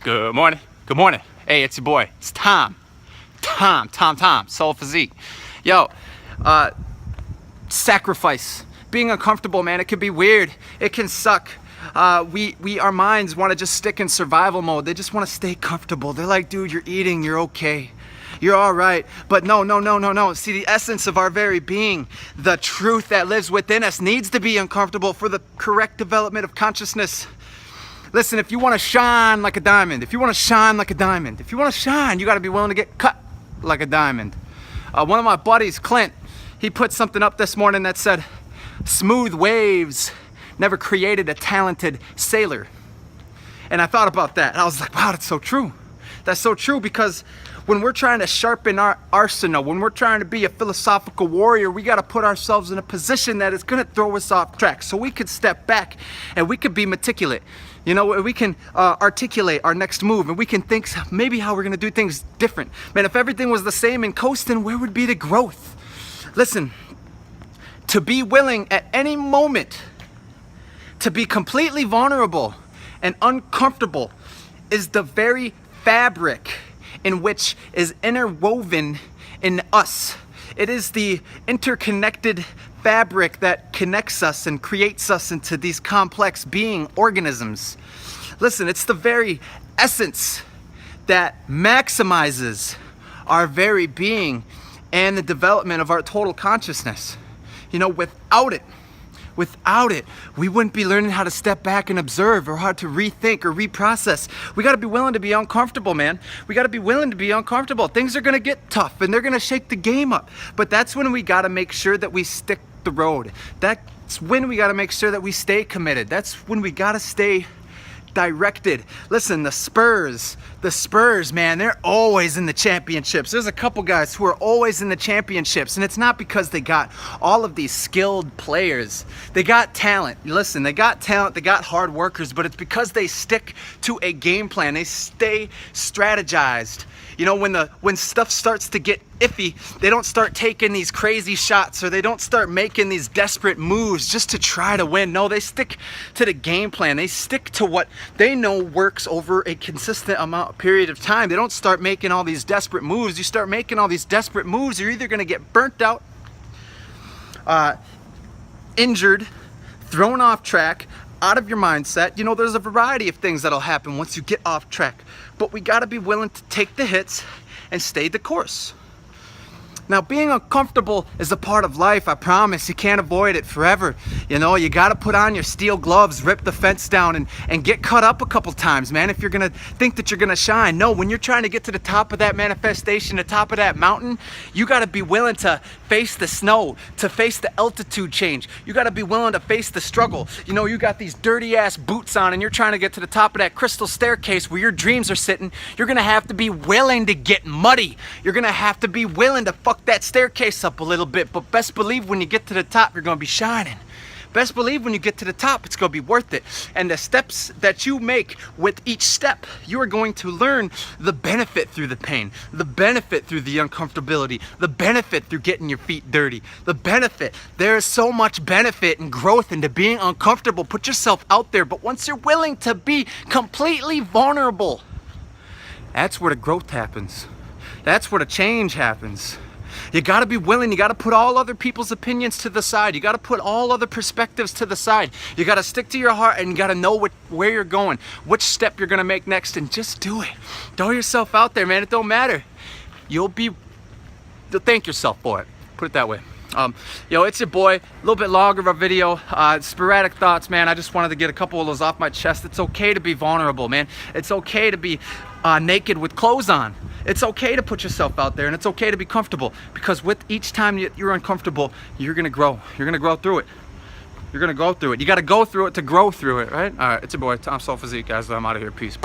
Good morning. Good morning. Hey, it's your boy. It's Tom. Tom. Soul Physique. Yo, sacrifice. Being uncomfortable, man, it can be weird. It can suck. Our minds want to just stick in survival mode. They just want to stay comfortable. They're like, dude, you're eating, you're okay. You're all right. But no. See, the essence of our very being, the truth that lives within us needs to be uncomfortable for the correct development of consciousness. Listen, if you want to shine like a diamond, you got to be willing to get cut like a diamond. One of my buddies, Clint, he put something up this morning that said, smooth waves never created a talented sailor. And I thought about that. I was like, wow, that's so true. That's so true, because when we're trying to sharpen our arsenal, when we're trying to be a philosophical warrior, we got to put ourselves in a position that is going to throw us off track, so we could step back and we could be meticulous. You know, we can articulate our next move, and we can think maybe how we're going to do things different. Man, if everything was the same in coasting, where would be the growth? Listen, to be willing at any moment to be completely vulnerable and uncomfortable is the very fabric in which is interwoven in us. It is the interconnected fabric that connects us and creates us into these complex being organisms. Listen, it's the very essence that maximizes our very being and the development of our total consciousness. You know, without it, we wouldn't be learning how to step back and observe, or how to rethink or reprocess. We got to be willing to be uncomfortable, man. We got to be willing to be uncomfortable. Things are going to get tough and they're going to shake the game up. But that's when we got to make sure that we stick the road. That's when we got to make sure that we stay committed. That's when we got to stay directed. Listen, the Spurs, man, they're always in the championships. There's a couple guys who are always in the championships, and it's not because they got all of these skilled players. They got talent. Listen, they got talent, they got hard workers, but it's because they stick to a game plan. They stay strategized. You know, when stuff starts to get iffy, they don't start taking these crazy shots, or they don't start making these desperate moves just to try to win. No, they stick to the game plan. They stick to what they know works over a consistent period of time. They don't start making all these desperate moves. You start making all these desperate moves, you're either going to get burnt out, injured, thrown off track, out of your mindset. You know, there's a variety of things that'll happen once you get off track, but we got to be willing to take the hits and stay the course. Now, being uncomfortable is a part of life, I promise. You can't avoid it forever. You know, you got to put on your steel gloves, rip the fence down, and get cut up a couple times, man, if you're going to think that you're going to shine. No, when you're trying to get to the top of that manifestation, the top of that mountain, you got to be willing to face the snow, to face the altitude change. You got to be willing to face the struggle. You know, you got these dirty ass boots on and you're trying to get to the top of that crystal staircase where your dreams are sitting. You're going to have to be willing to get muddy. You're going to have to be willing to fuck that staircase up a little bit, but best believe when you get to the top, you're going to be shining. Best believe when you get to the top, it's going to be worth it. And the steps that you make with each step, you are going to learn the benefit through the pain, the benefit through the uncomfortability, the benefit through getting your feet dirty, the benefit. There is so much benefit and growth into being uncomfortable. Put yourself out there, but once you're willing to be completely vulnerable, that's where the growth happens. That's where the change happens. You got to be willing. You got to put all other people's opinions to the side. You got to put all other perspectives to the side. You got to stick to your heart, and you got to know where you're going, which step you're going to make next, and just do it. Throw yourself out there, man. It don't matter. You'll thank yourself for it. Put it that way. Yo, it's your boy. A little bit longer of a video. Sporadic thoughts, man. I just wanted to get a couple of those off my chest. It's okay to be vulnerable, man. It's okay to be naked with clothes on. It's okay to put yourself out there, and it's okay to be comfortable, because with each time you're uncomfortable, you're gonna grow. You're gonna grow through it. You're gonna go through it. You gotta go through it to grow through it, right? All right, it's your boy, Tom Soul Physique, guys. I'm out of here. Peace.